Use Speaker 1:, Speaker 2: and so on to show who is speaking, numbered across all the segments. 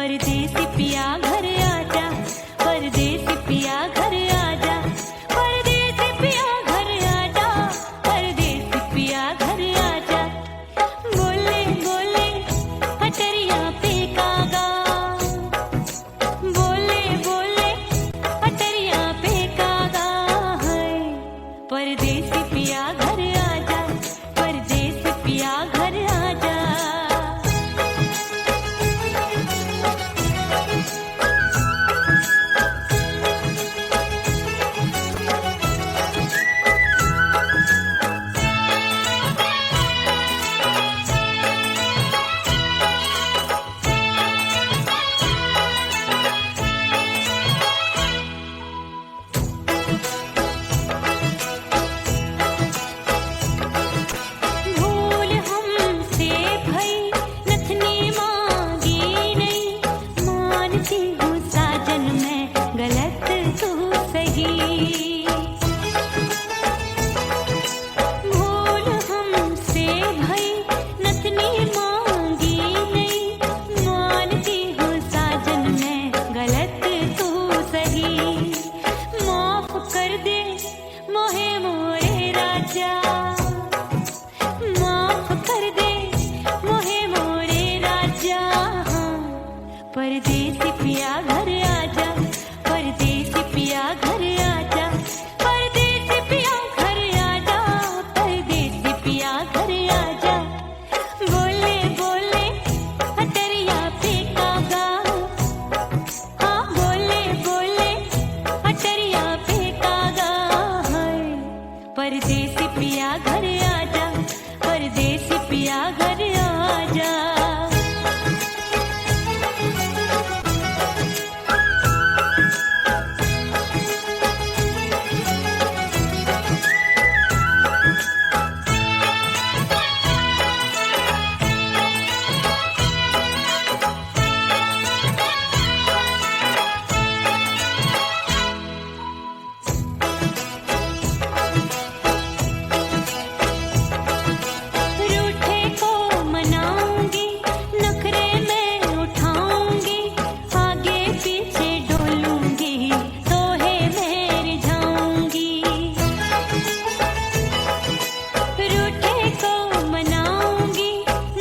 Speaker 1: परदेसी पिया घर आजा, परदेसी पिया घर आजा, परदेसी पिया घर आजा, परदेसी पिया घर आजा। बोले बोले अटरिया पे कागा, बोले बोले अटरिया पे कागा है। परदेसी पिया घर आजा, परदेसी पिया घर आजा। भूल हमसे भई नथनी मांगी नहीं, मानती हूँ साजन मैं गलत तू सही। भूल हमसे भई नथनी मांगी नहीं, मानती हूँ साजन मैं गलत तू सही। माफ कर दे मोहे मोरे राजा, माफ कर दे मोहे मोरे राजा। परदेसी पिया घर आजा, परदेसी पिया घर आजा, परदेसी पिया घर आजा, परदेसी पिया घर आजा। बोले बोले अटरिया पे कागा, हाँ बोले बोले अटरिया पे कागा है। परदेसी पिया घर आजा, परदेसी पिया घर आजा। रूठे को मनाऊंगी, नखरे में उठाऊंगी, आगे पीछे डोलूंगी, तोहे में रिझाऊंगी। रूठे को मनाऊंगी,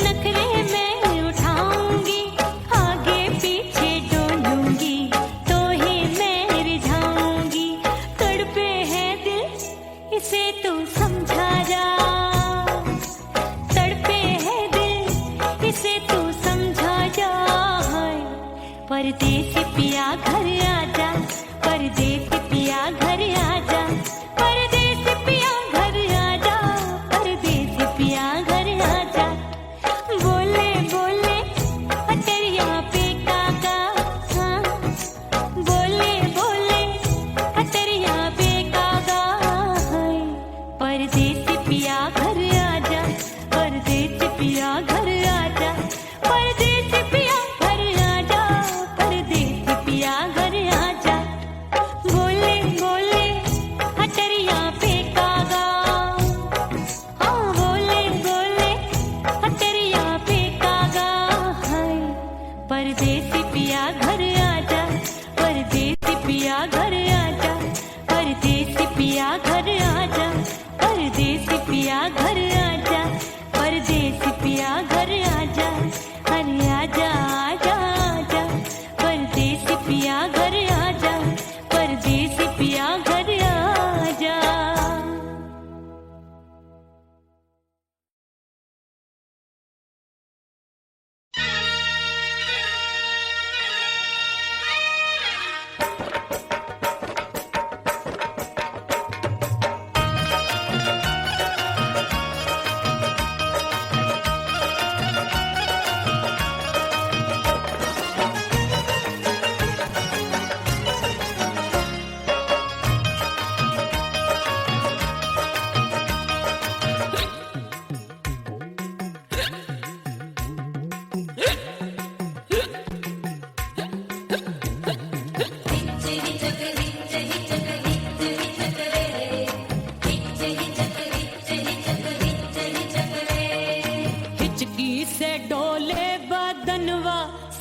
Speaker 1: नखरे में उठाऊंगी, आगे पीछे डोलूंगी, तोहे में रिझाऊंगी। तड़पे है दिल इसे तू समझा जा, तड़पे है दिल इसे तू समझा जा। परदेसी पिया घर आजा, परदेसी पिया घर आजा, परदेसी पिया घर आजा, परदेसी पिया घर आजा। बोले बोले अटरिया पे कागा, हाँ बोले बोले अटरिया पे कागा है। परदेसी पिया घर आजा, परदेसी पिया घर आजा, परदेसी पिया घर आजा, परदेसी पिया घर आजा। बोले बोले अटरिया पे कागा, हाँ बोले बोले अटरिया पे कागा है। परदेसी पिया घर आजा, परदेसी पिया घर आजा, परदेसी पिया घर आजा, परदेसी पिया घर आजा, परदेसी पिया घर आजा। अरे आजा आजा आजा, परदेसी पिया घर आजा, परदेसी पिया घर आजा।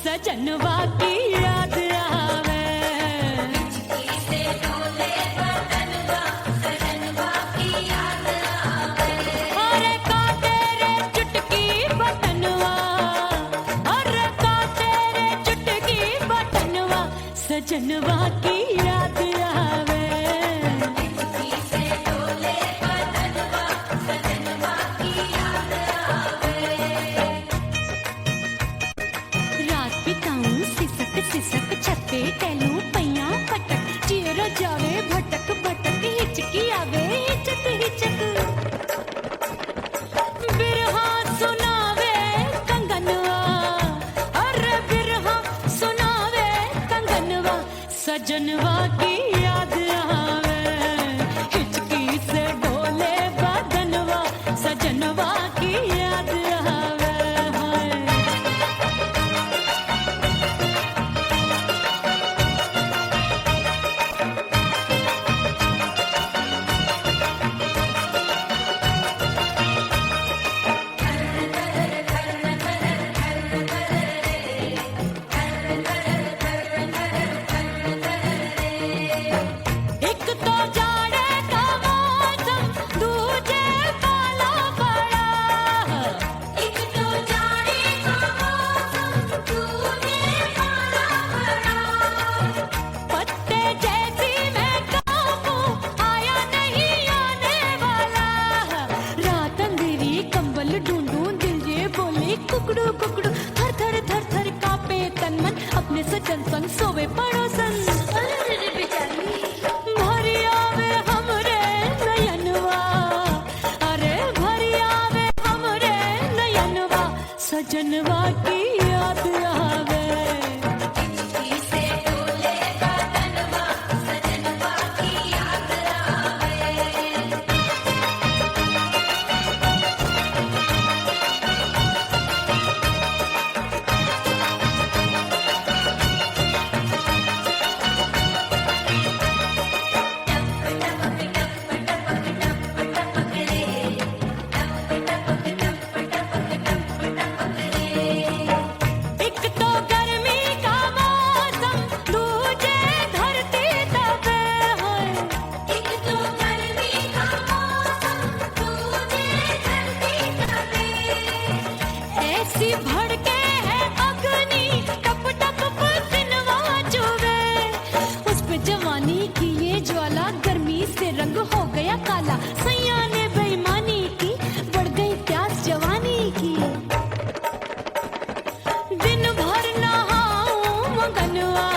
Speaker 1: सजनवा की याद आवे। अरे का तेरे चुटकी बटनवा, अरे का तेरे चुटकी बटनवा, सजनवा की याद आवे। रात बिताऊं सिसक सिसक छत पे टहलूं पैया पटक, चेहरा जावे भटक भटक, हिचकी आवे हिचक हिचक। बिरहा सुनावे कंगनवा, अरे बिरहा सुनावे कंगनवा, सजनवा की याद आवे। हिचकी से डोले बदनवा, सजनवा की याद आवे। एक तो जाड़े का मौसम, दूजे काला पड़ा। एक तो जाड़े का मौसम, दूजे काला पड़ा। पत्ते जैसी मैं कांपूं, आया नहीं आने वाला। रात अंधेरी कंबल ढूंढूं, दिल ये बोले कुकड़ू कुकड़ू। थर थर थर थर कांपे तन मन, अपने सजन संग सोवे पड़ोसन। भरी आवे हमरे नयनवा, अरे भरी आवे हमरे नयनवा, सजनवा की याद आवे। एक तो गर्मी का मौसम, दूजे धरती तपे है। एक तो गर्मी का मौसम, दूजे धरती तपे। ऐसी भड़के है अग्नि, टप टप पसीनवा चुभे। उस पे जवानी की ये ज्वाला, गर्मी से रंग हो गया काला। सैया ने बेईमानी की, बढ़ गई प्यास जवानी की। दिन भर नहाऊं आंगनवा,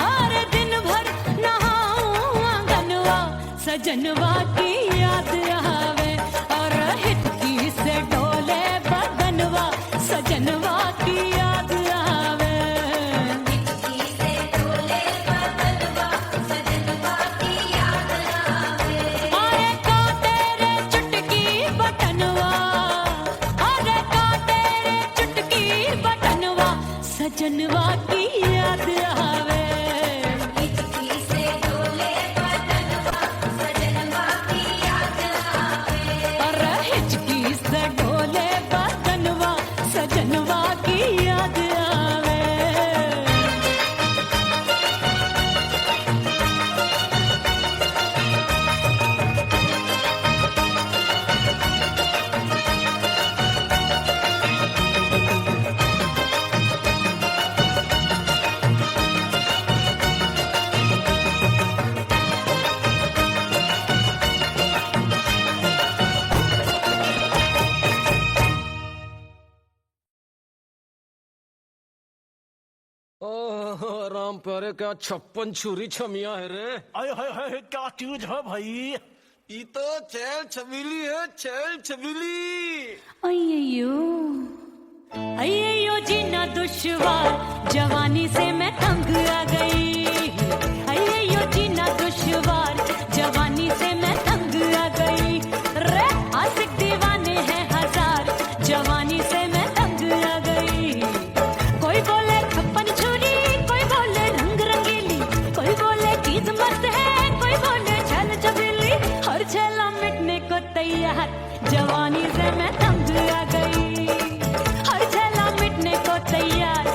Speaker 1: अरे दिन भर नहाऊं आंगनवा, सजनवा की याद आवे। और हिचकी से डोले बदनवा, सजनवा की याद आवे। अरे का तेरे चुटकी बटनवा, अरे का तेरे चुटकी बटनवा, सजनवा की याद आवे। अरे हिचकी से डोले बदनवा, सजनवा की याद आवे।
Speaker 2: ओह राम प्यारे, क्या 56 छुरी छमिया है रे।
Speaker 3: आय हाय हाय क्या चीज है भाई।
Speaker 2: ये तो चैल छबीली है, चैल छबीली।
Speaker 1: अय्यो अय्यो जीना दुश्वार, जवानी से मैं तंग आ गई। अय्यो जीना दुश्वार, जवानी से मैं तंग आ गई। रे आशिक दीवाने हैं हजार, जवानी से मैं तंग आ गई। कोई बोले छप्पन छुरी, कोई बोले रंग रंगीली, कोई बोले चीज मस्त है, कोई बोले छल छबीली। हर छेला मिटने को तैयार, जवानी से मैं तंग आ गई। हर छेला मिटने को तैयार,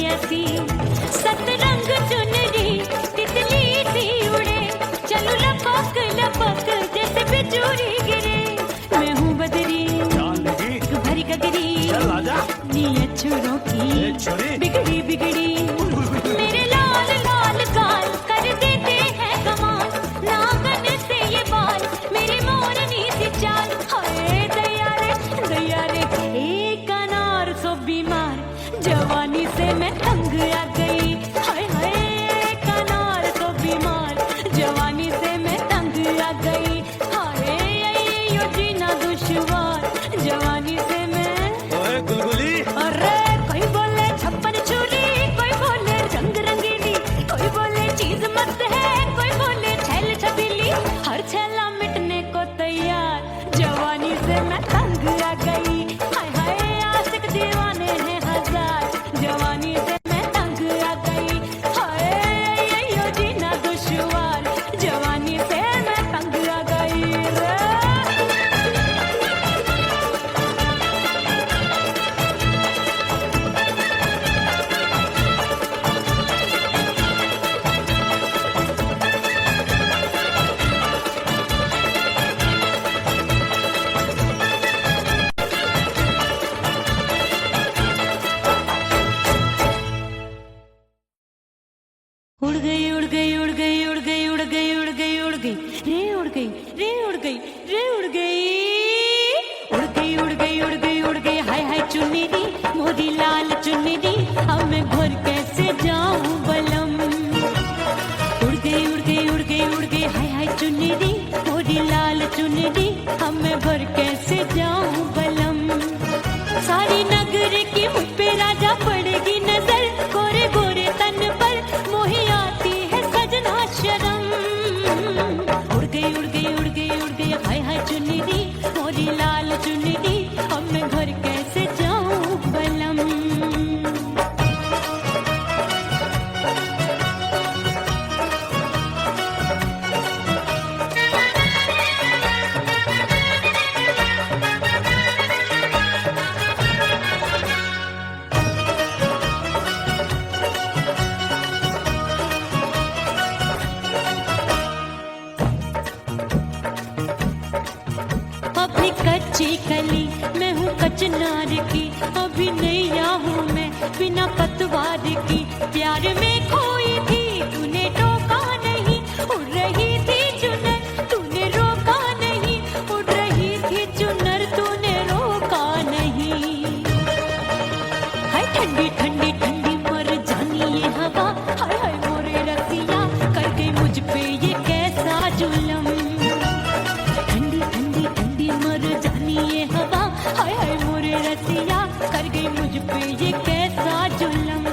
Speaker 1: ऐसी सतरंग चुनरी तितली सी उड़े, चलू लपक लपक जैसे बिजुरी गिरे। मैं हूँ बदरी भरी गगरी, नी अछूरों की बिगड़ी बिगड़ी। मेरे लाल लाल गाल कर देते हैं कमाल, नागन से ये बाल मेरी मोरनी सी चाल। हाय दया रे एक अनार सो बीमार, जवानी से मैं तंग आ गई। हाय हाय एक अनार सो बीमार, जवानी से मैं तंग आ गई। हाय यो जीना दुश्वार, जवानी से मैं।
Speaker 2: गुलगुली
Speaker 1: अरे कोई बोले छप्पन छुरी, कोई बोले रंग रंगीली, कोई बोले चीज मस्त है, कोई बोले छैल छबीली। हर छैला मिटने को तैयार, जवानी से मैं तंग आ गई। हाय हाय आशिक दीवाने हैं हजार, जवानी से मैं तंग आ गई। हाय यो जीना दुश्वार, जवानी से मैं तंग आ गई रे। उड़ गई उड़ गई उड़ गई उड़ गई उड़ गई उड़ गई उड़ गई रे, उड़ गई रे, उड़ गई रे, उड़ गई उड़ गई उड़ गई उड़ गई उड़ गई। हाय हाय चुन्नी दी मोरी लाल चुन्नी दी, अब मैं घर कैसे जाऊं बलम। उड़ गई उड़ गई उड़ गई उड़ गई, हाय हाय चुन्नी दी मोरी लाल चुन्नी दी, अब मैं घर कैसे जाऊं बलम। सारी नगर की मुझ पे राजा पड़ेगी नजर, गोरे गोरे तन पर मोही आती है सजना शर्म। उड़ गई उड़ गई उड़ गई उड़ गई, हाय हाय चुन्नी दी मोरी लाल चुन्नी दी, अब मैं घर कैसे जाऊं बलम। अपनी कच्ची कली मैं हूँ कचनार की, अभी नैया हूँ मैं बिना पतवार की। प्यार में खोई थी तूने टोका नहीं, उड़ रही थी चुनर तूने रोका नहीं, उड़ रही थी चुनर तूने रोका नहीं। हाय ठंडी ठंडी ठंडी मर जानी ये हवा, हाय हाय मोरे रसिया कर गई मुझ पे ये कैसा जुलम। ठंडी ठंडी ठंडी मर जानी ये हवा, हाय हाय मोरे रसिया कर गई मुझ पे ये कैसा जुलम।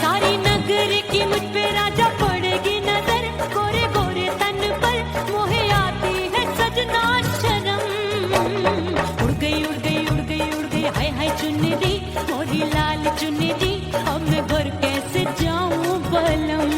Speaker 1: सारी नगर की मुझ पे राजा पड़ेगी नजर, गोरे गोरे तन पर मोहे आती है सजना शर्म। उड़ गई उड़ गई उड़ गई उड़ गई, हाय हाय चुन्नी दी मोरी लाल चुन्नी दी, अब मैं घर कैसे जाऊं बलम।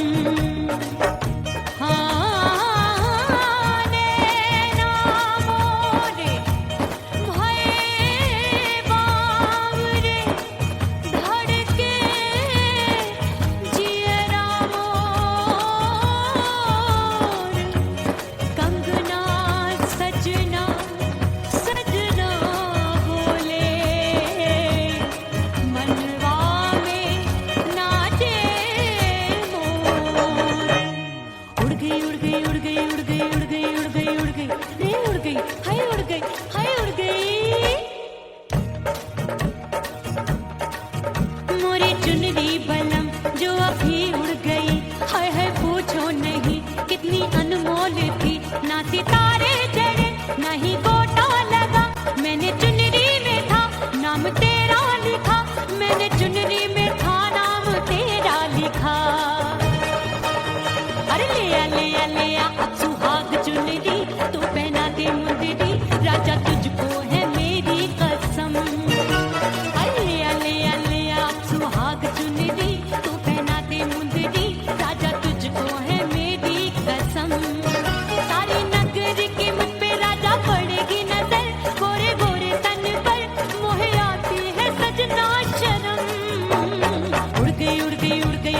Speaker 1: शर्म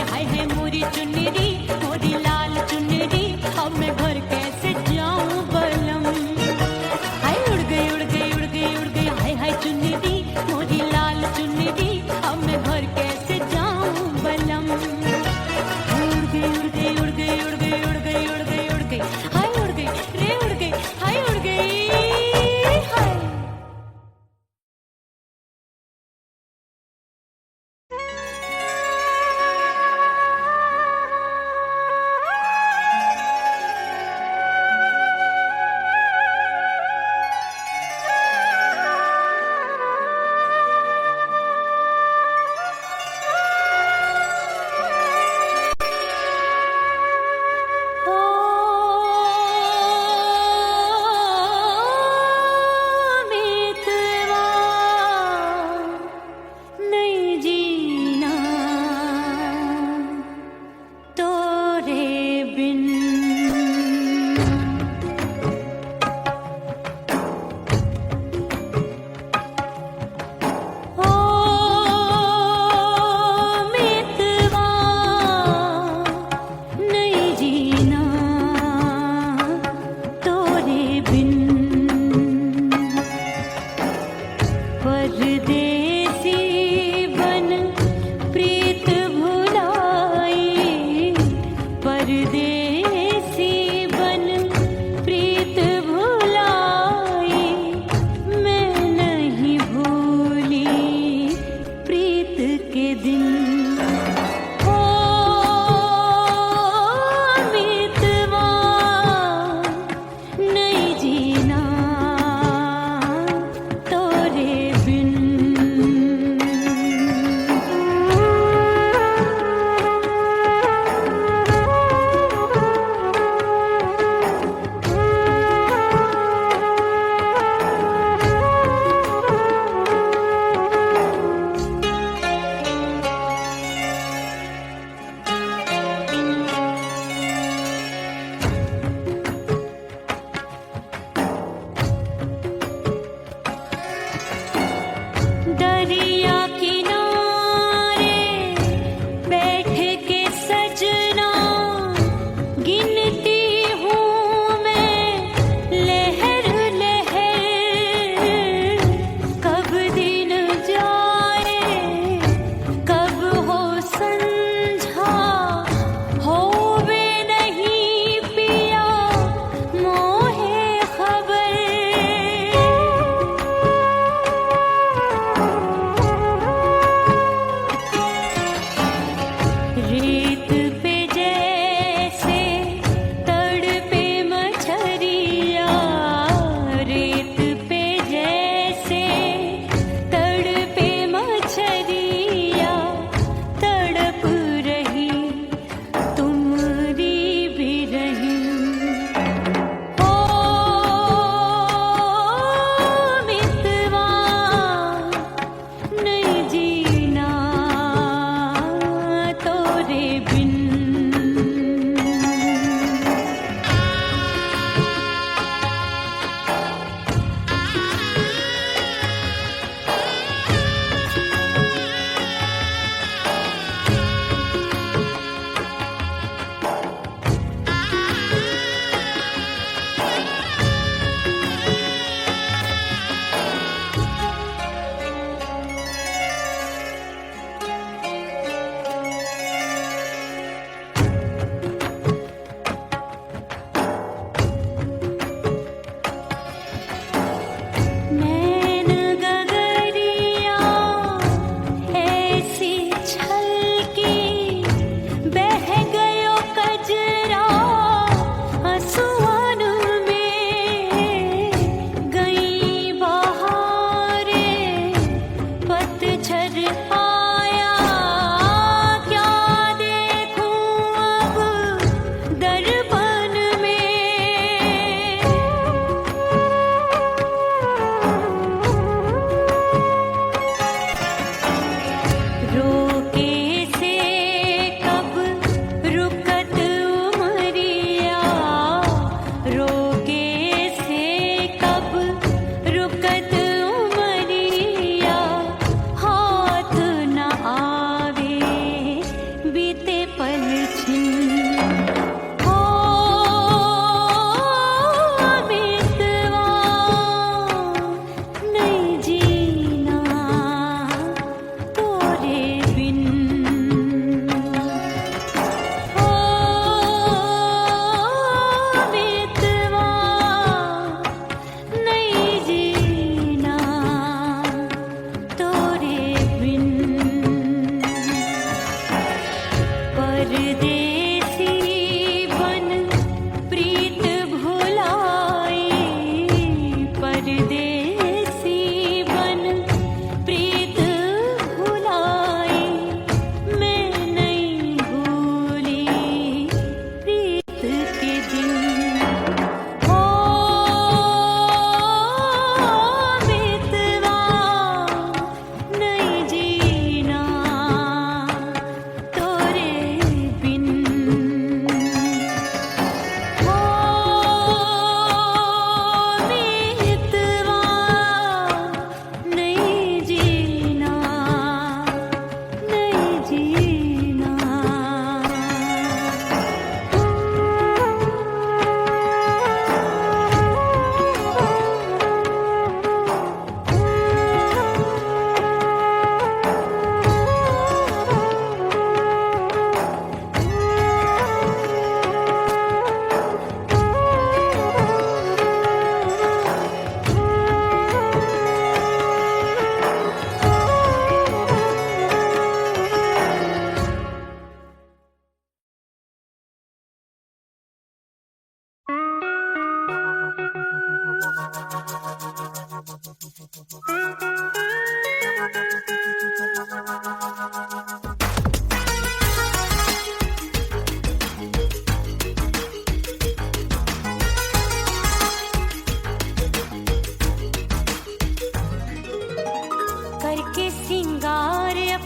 Speaker 1: हाय हाय मोरी चुनरी मोरी लाल चुनरी, अब मैं घर कैसे जाऊं बलम। हाय उड़ गई उड़ गई उड़ गई उड़ गई हाय हाय चुनरी मोरी लाल चुनरी, अब मैं घर कैसे जाऊं बलम। उड़ गई उड़ गई उड़ गई उड़ गई उड़ गई उड़ गई उड़ गई हाय उड़ गई रे उड़ गई हाय उड़ गई हाय।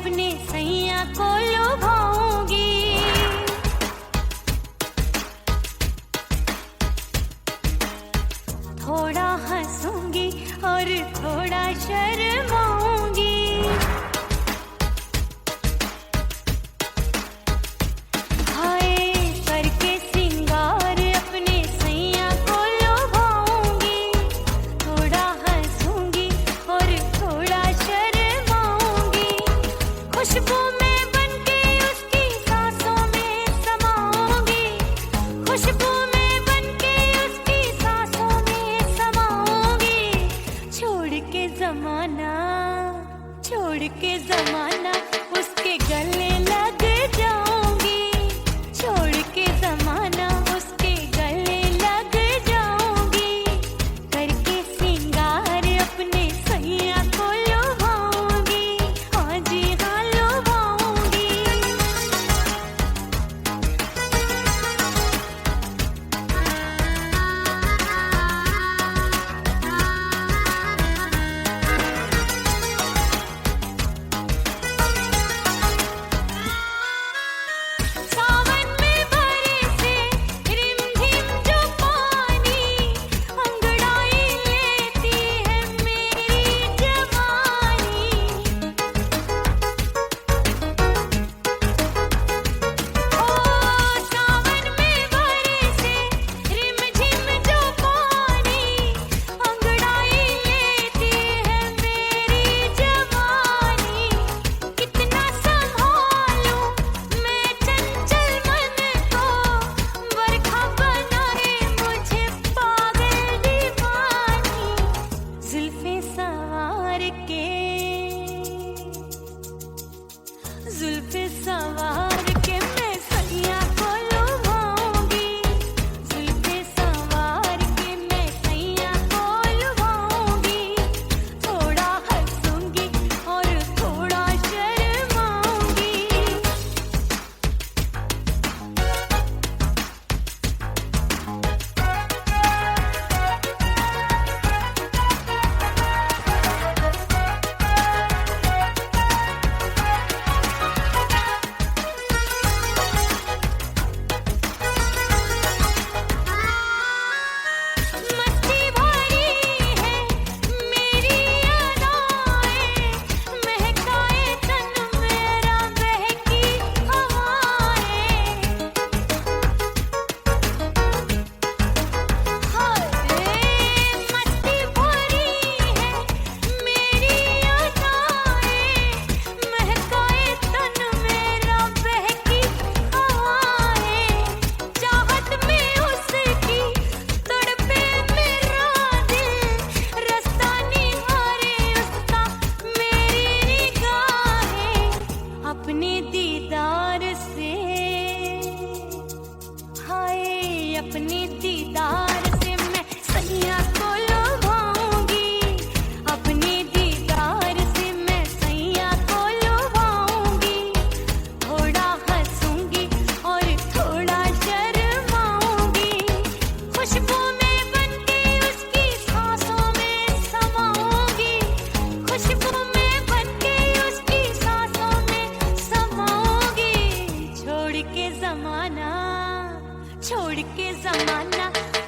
Speaker 1: अपने सैया को लुभाऊंगी। थोड़ा हंसूंगी और थोड़ा शर्माऊंगी। हाय करके सिंगार अपने सैया को लुभाऊंगी। थोड़ा हंसूंगी और थोड़ा शर्माऊंगी। खुशबू में बनके उसकी सांसों में समाऊंगी। खुशबू में बनके उसकी सांसों में समाऊंगी। छोड़ के जमाना उसके गले लग जाऊंगी। छोड़ के जमाना उसके गले लग जाऊंगी। करके सिंगार अपने सैया को लुभाऊंगी। हाँ जी हाँ लुभाऊंगी। सावन में बरसे रिमझिम जो पानी, अंगड़ाई लेती है मेरी जवानी। ओ सावन में बरसे रिमझिम जो पानी, अंगड़ाई लेती है मेरी जवानी। कितना संभालूं मैं चंचल मन को, बरखा बनाए मुझे पागल दीवानी। जुल्फे सवार के मैं सैया को लुभाऊंगी। जुल्फे सवार के मैं सैया को लुभाऊंगी। थोड़ा हंसूंगी और थोड़ा शर्माऊंगी। मस्ती भरी है मेरी अदाएं, महकाए तन मेरा बहकी हवाएं। हाय मस्ती भरी है मेरी अदाएं, महकाए तन मेरा बहकी हवाएं। चाहत में उसकी तड़पे मेरा दिल, रास्ता निहारे उसका मेरी निगाहें। अपने दीदार से हाय अपने दीदार से मैं सैया को लुभाऊंगी। अपने दीदार से मैं सैया को लुभाऊंगी। थोड़ा हंसूंगी और थोड़ा शर्माऊंगी। खुशबू में बनके उसकी सांसों में समाऊंगी। खुशबू में बनके उसकी सांसों में समाऊंगी। छोड़ के जमाना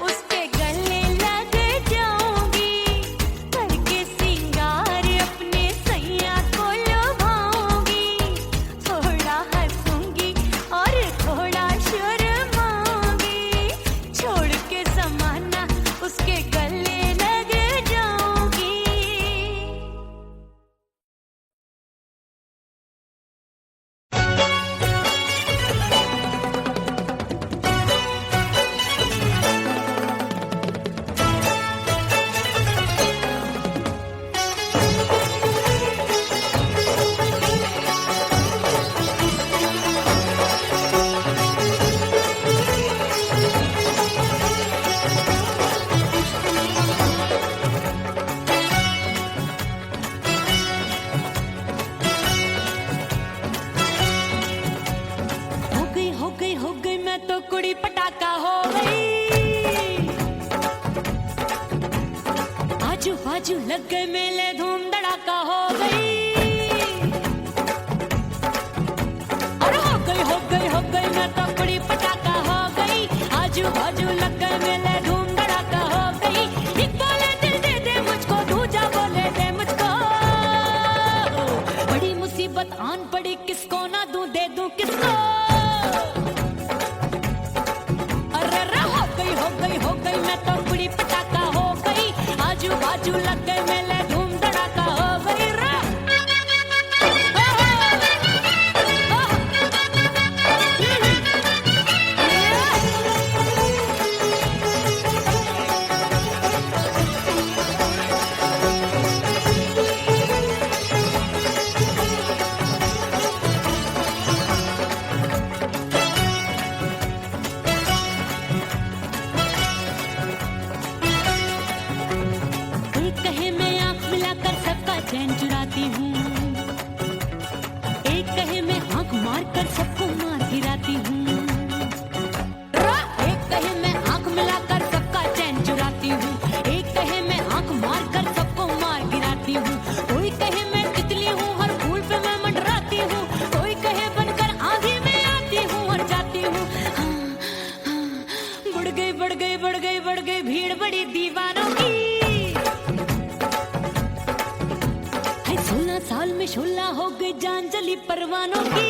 Speaker 1: उसके गले लग जाऊंगी। करके सिंगार अपने सैया को लुभाऊंगी। थोड़ा हंसूंगी और थोड़ा शर्माऊंगी। छोड़ के जमाना उसके गले लग जाऊंगी। आजू बाजू लग गए मेले, धूम धड़ाका हो गई। आन पड़ी किसको ना दूं दे दूं किसको। अरे रे हो गई मैं तो बड़ी पटाखा हो गई। आजू बाजू लग गए मेले धूम धड़ाका हो गई रे। कोई कहे मैं आंख मिलाकर सबका चैन चुराती हूँ, एक कहे मैं आंख मारकर सबको मार गिराती हूँ। एक कहे मैं आंख मिलाकर सबका चैन चुराती हूँ, एक कहे मैं आंख मारकर सबको मार गिराती हूँ। कोई कहे मैं तितली हूँ हर फूल पे मैं मंडराती हूँ, कोई कहे बनकर आंधी में आती हूँ और जाती हूँ। बढ़ गई भीड़ बड़ी दीवानों की। 16 साल में शोला हो गई जान जली परवानों की।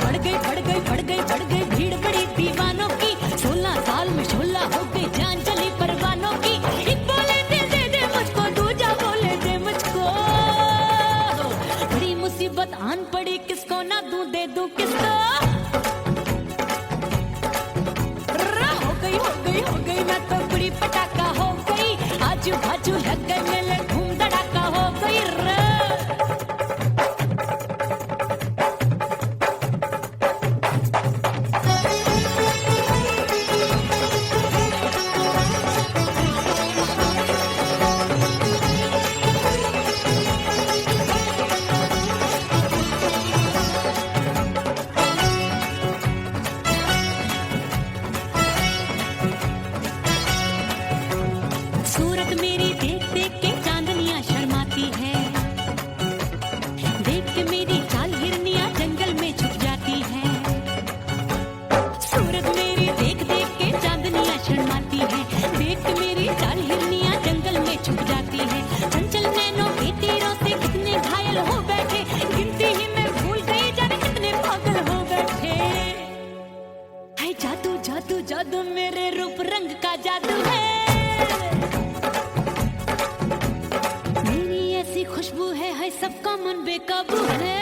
Speaker 1: बढ़ गई भीड़ बड़ी दीवानों की। 16 साल में शोला हो गई जान जली परवानों की। एक बोले दे मुझको, दूजा बोले दे मुझको। बड़ी मुसीबत आन पड़ी किसको ना दूं दे दूं किसको। हो गई मैं तो बड़ी पटाखा हो गई। आजू बाजू लग गए मेले धूम धड़ाका हो गई रे। सूरत मेरी देख देख के चांदनियां शर्माती है, देख के मेरी चाल हिरनियां जंगल में छुप जाती है। सूरत मेरी देख देख के चांदनियां शर्माती है, देख के मेरी चाल हिरनियां जंगल में छुप जाती है। चंचल नैनों के तीरों से कितने घायल हो बैठे, गिनती ही मैं भूल गई जाने कितने पागल हो बैठे। है जादू जादू जादू मेरे रूप रंग का जादू है। खुशबू है सबका मन बेकाबू है।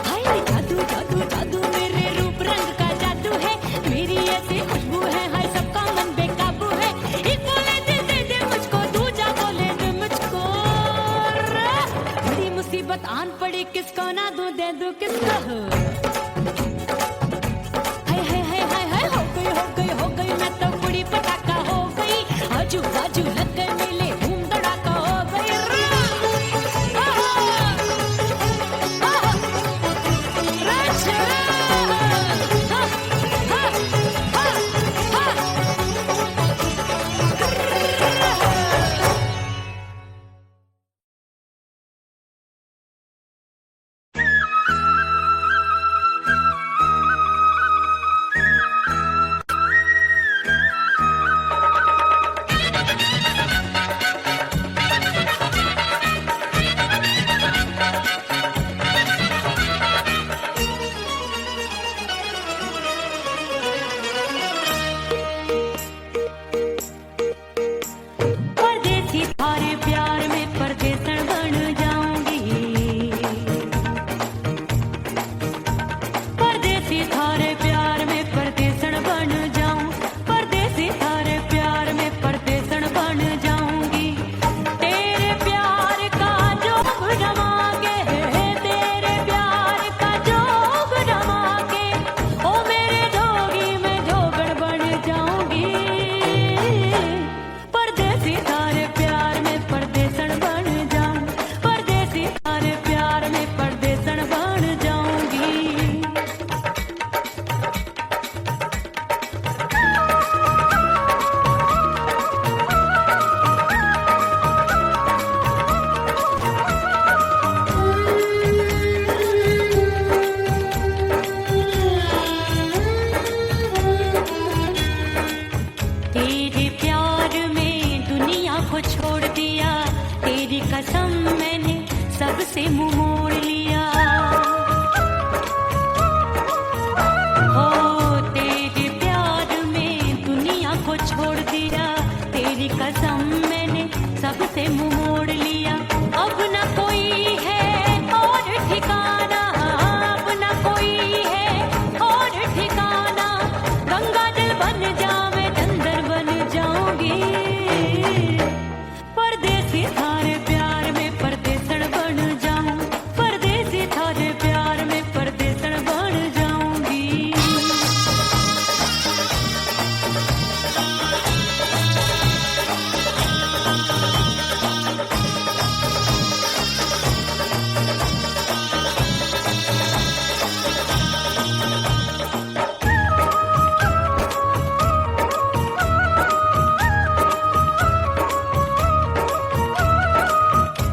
Speaker 1: हाय जादू जादू जादू मेरे रूप रंग का जादू है। मेरी ऐसी खुशबू है हाय सबका मन बेकाबू है। एक बोले दे मुझको, दूजा बोले दे मुझको। बड़ी मुसीबत आन पड़ी किसको ना दूं दे दूं किसको। हाय हो गई मैं तो बड़ी पटाखा हो गई। आजू बाजू लग गए मेले धूम धड़ाका हो गई रे। छोड़ दिया, तेरी कसम मैंने सबसे मुंह मोड़ लिया। हो तेरे प्यार में दुनिया को छोड़ दिया, तेरी कसम मैंने सबसे मुंह मोड़ लिया। अब न कोई है और ठिकाना, अब न कोई है और ठिकाना। गंगा जल बन जावे, चंदर बन जाऊंगी। परदेसी थारे प्यार में परदेसण बन जाऊं, परदेसी थारे प्यार में परदेसण बन जाऊंगी।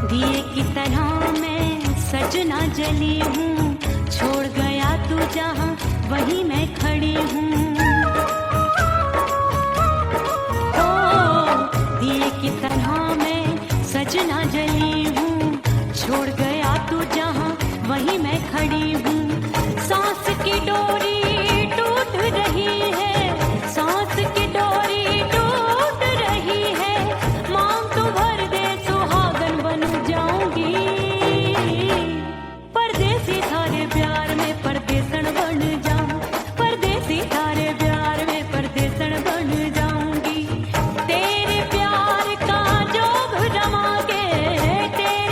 Speaker 1: दिए की तरह मैं सजना जली हूँ, छोड़ गया तू जहाँ वहीं मैं खड़ी हूँ। ओ दिए की तरह मैं सजना जली हूँ, छोड़ गया तू जहाँ वहीं मैं खड़ी हूँ। सांस की डोरी टूट रही है, सांस की डोरी टूट रही है। मांग तू भर दे, सुहागन बन जाऊंगी। परदेसी थारे प्यार में परदेसण बन जाऊं, परदेसी थारे प्यार में परदेसण बन जाऊंगी। तेरे प्यार का जोग जमा के, तेरे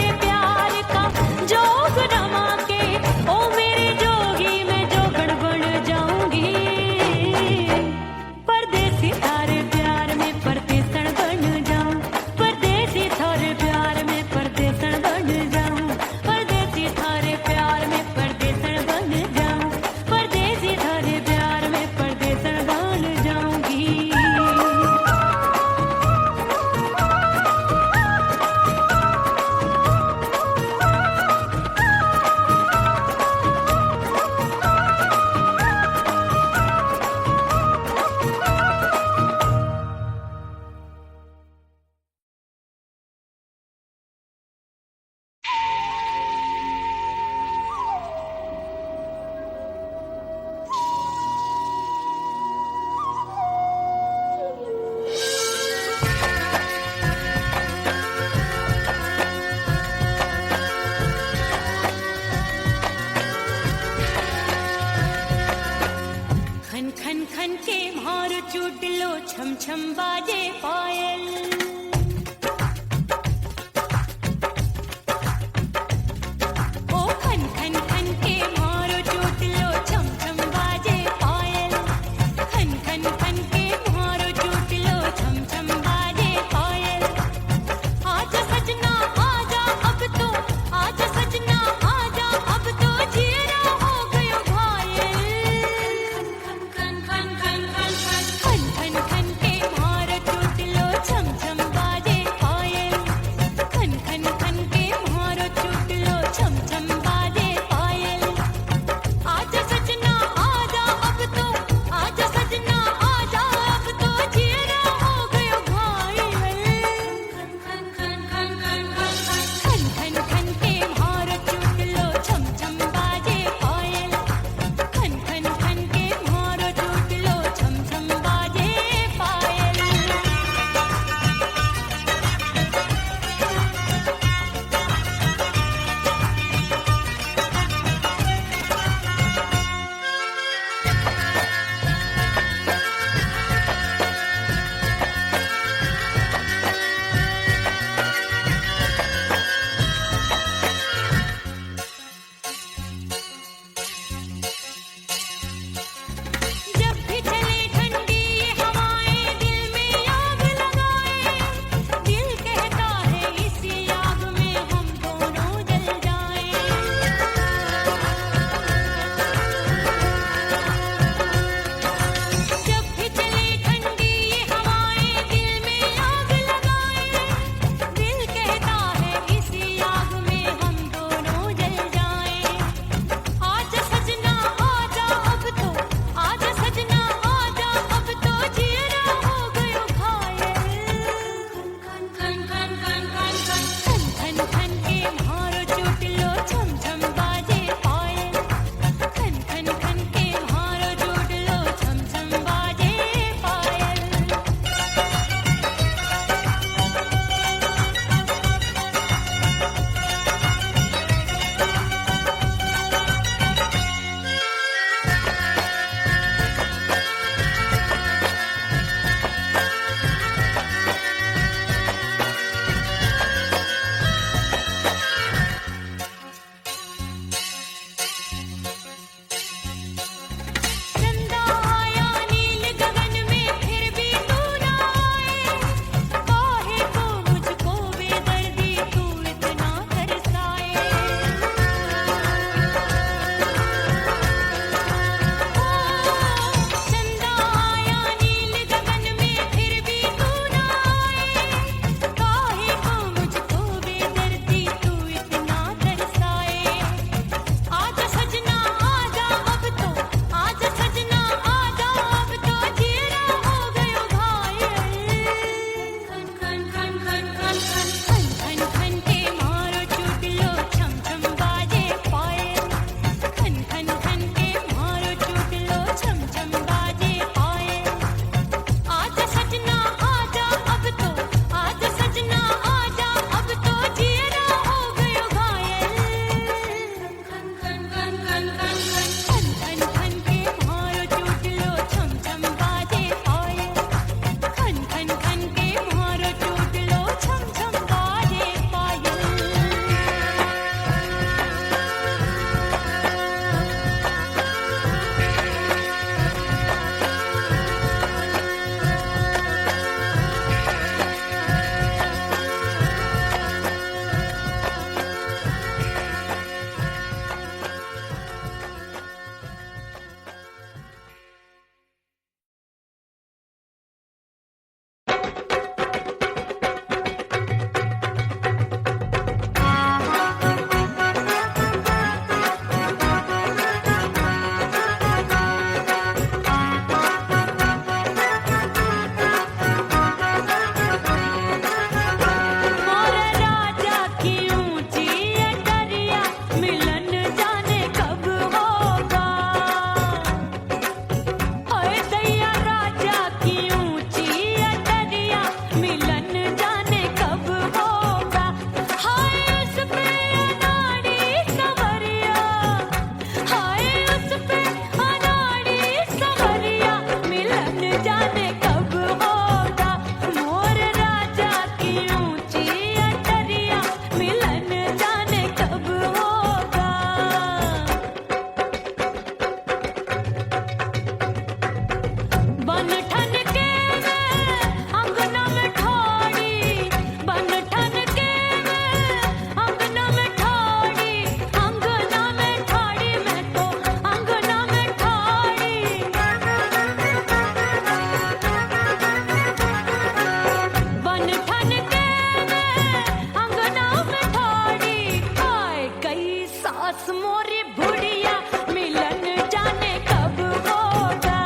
Speaker 1: मोरी बुढ़िया मिलन जाने कब होगा।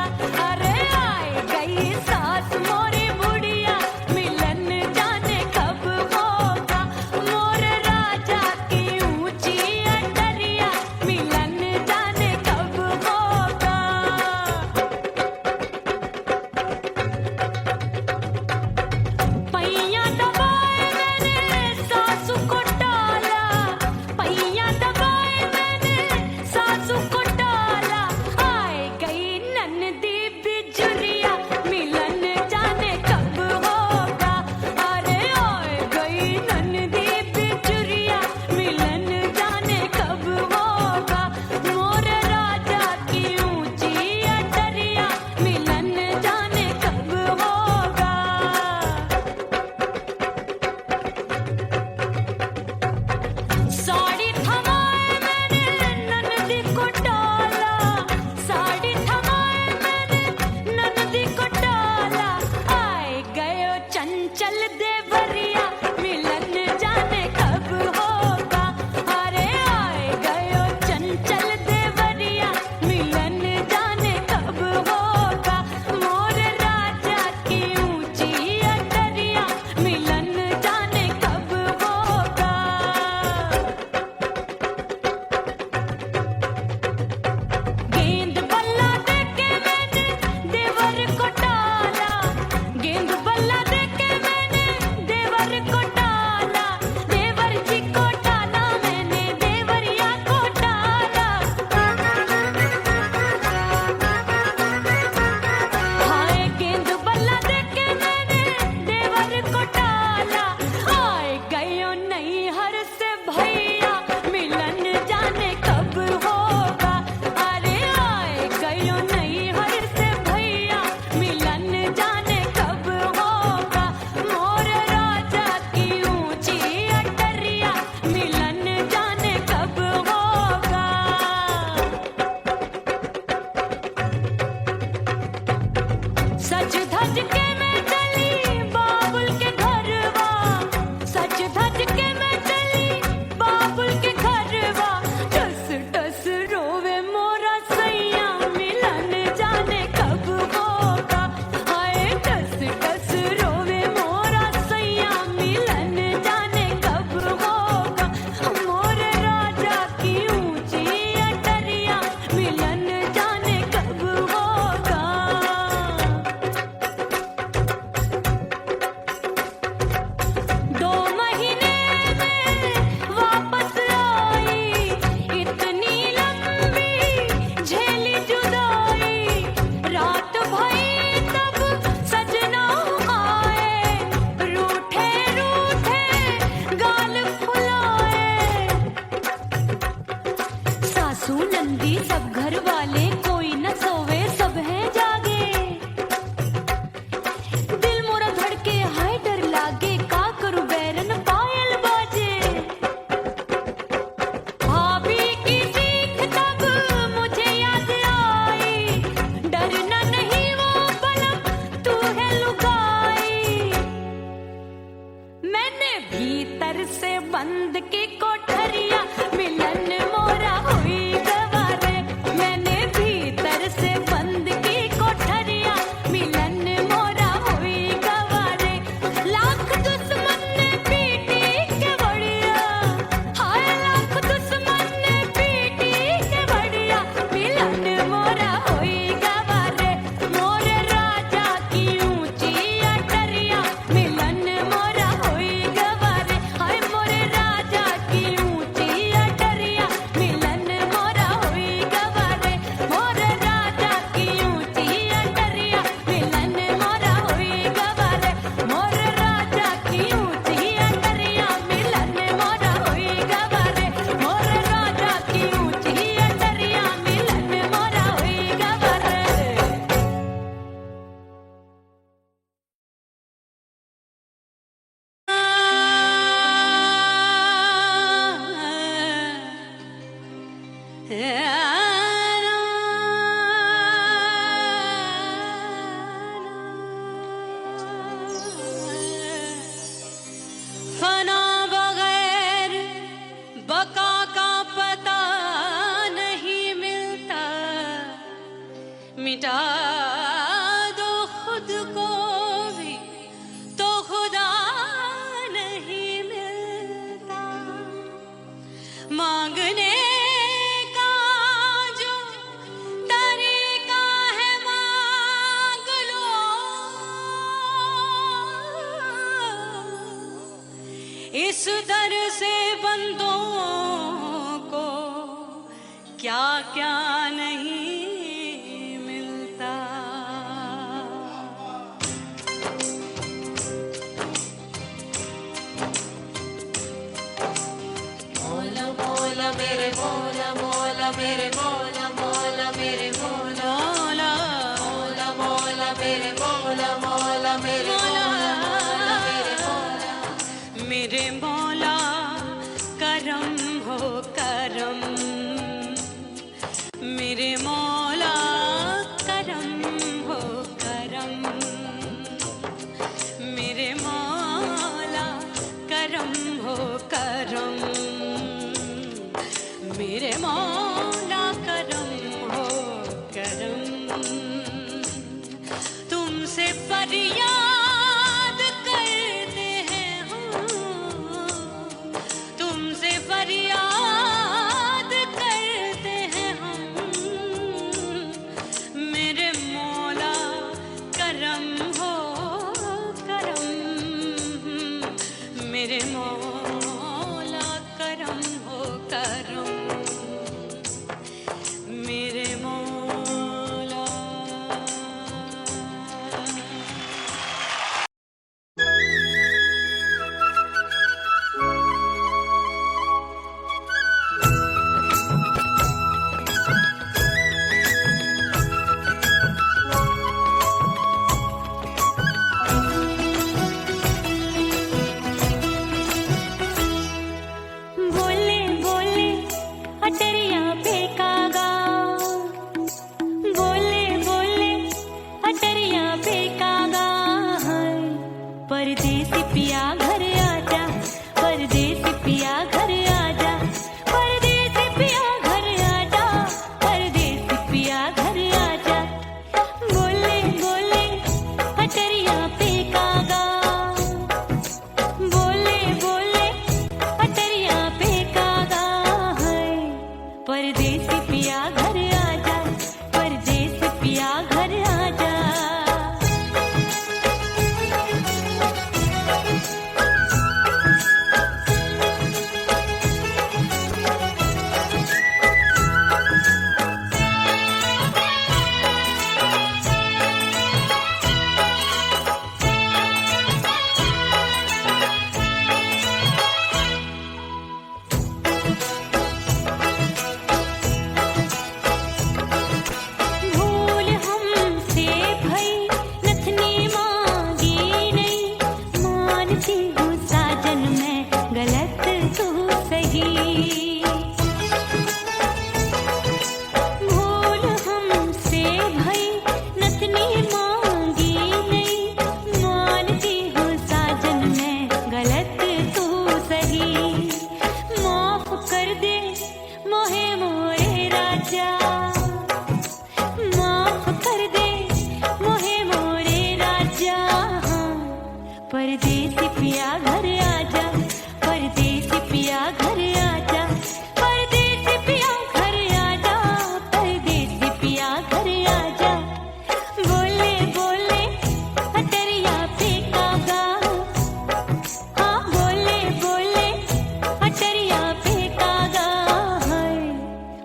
Speaker 1: अरे आए गई सास मोरी बुढ़िया मिलन जाने कब होगा। मोर राजा की ऊंची अटरिया मिलन जाने कब होगा। पैया दबाए मैंने सासू को डाला, पैया दबाए मैंने सासू को डाला। आए गई ननदी बिजुरिया मिलन जाने कब होगा। अरे आए गई ननदी बिजुरिया मिलन जाने कब होगा। मोर राजा की ऊंची अटरिया मिलन जाने कब होगा। साड़ी थमाए मैंने ननदी को डाला, साड़ी थमाए मैंने ननदी को डाला। आए गयो चंचल देवरिया मिलन जाने कब होगा। अरे आए गयो चंचल देवरिया मिलन जाने कब होगा। मोर राजा की ऊंची अटरिया मिलन जाने कब होगा। गेंद बल्ला देके मैंने देवर को डाला, गेंद बल्ला देके मैंने देवर को डाला। देवर जी को डाला मैंने देवरिया को डाला। हाय गेंद बल्ला देके मैंने देवर को डाला। आए गयो नैहर से भैया मिलन जाने कब होगा। अरे आए गयो नैहर से भैया मिलन जाने कब होगा। मोर राजा की ऊंची अटरिया मिलन जाने कब होगा। सज धज के मैं चली बाबुल के घरवा, सज धज के मैं चली बाबुल के घरवा। टस टस रोवे मोरा सैया मिलन जाने कब होगा। हाय टस टस रोवे मोरा सैया मिलन जाने कब होगा। मोर राजा की ऊंची अटरिया मिलन जाने कब होगा। दो महीने में वापस आई, इतनी लंबी झेली जुदाई। रात भई तब सजना आए, रूठे रूठे गाल फुलाए। सासू नंदी सब घर वाले कोई न सोवे सब हैं जागे। दिल मोरा धड़के हाय डर लागे का करूं बैरन पायल बाजे। भाभी की सीख तब मुझे याद आई, डरना नहीं वो बलम तू है लुगाई। मैंने भीतर से बंद की कोठरिया मिलन मोरा हुई गवारे। मैंने भीतर से बंद की कोठरिया मिलन मोरा हुई गवारे। लाख दुश्मन ने पीटी के बढ़िया, हाय लाख दुश्मन ने पीटी के बढ़िया। मिलन मोरा हुई गवारे। मोर राजा की ऊंची अटरिया मिलन मोरा हुई गवारे। हाय मोर राजा की मिटा दो खुद को भी तो खुदा नहीं मिलता। मांगने का जो तरीका है मांग लो, इस दर से बंदों को क्या क्या नहीं मिलता। मौला मौला मेरे मौला मौला मेरे मौला मौला मेरे मौला मौला मौला मेरे मौला मौला मेरे मौला मेरे मौला मेरे मौला करम हो करम, मेरे मौला करम हो करम, मेरे मौला करम हो करम, मेरे मौला करम हो करम। तुमसे फरियाद करते हैं हम, तुमसे फरियाद करते हैं हम, मेरे मौला करम हो करम, मेरे मौला करम हो करम, मेरे मौला। बोले बोले अटरिया पे कागा, बोले बोले अटरिया पे कागा, परदेसी पिया घर आजा, परदेसी पिया घर आजा, परदेसी पिया घर आजा, परदेसी पिया घर आजा। बोले बोले अटरिया पे कागा, बोले बोले अटरिया पे कागा, परदेसी पिया घर आजा, परदेसी पिया घर आजा। भूल हमसे भई नथनी मांगी नहीं, मानती हूँ साजन मैं गलत तू सही। भूल हमसे भई नथनी मांगी नहीं, मानती हूँ साजन मैं गलत तू सही। माफ कर दे मोहे मोरे राजा, माफ कर दे मोहे मोरे राजा, परदेसी पिया घर आजा, परदेसी पिया घर आजा, परदेसी पिया घर आजा, परदेसी पिया घर आजा। बोले बोले अटरिया पे कागा, हाँ बोले बोले अटरिया पे कागा,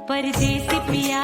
Speaker 1: परदेसी पिया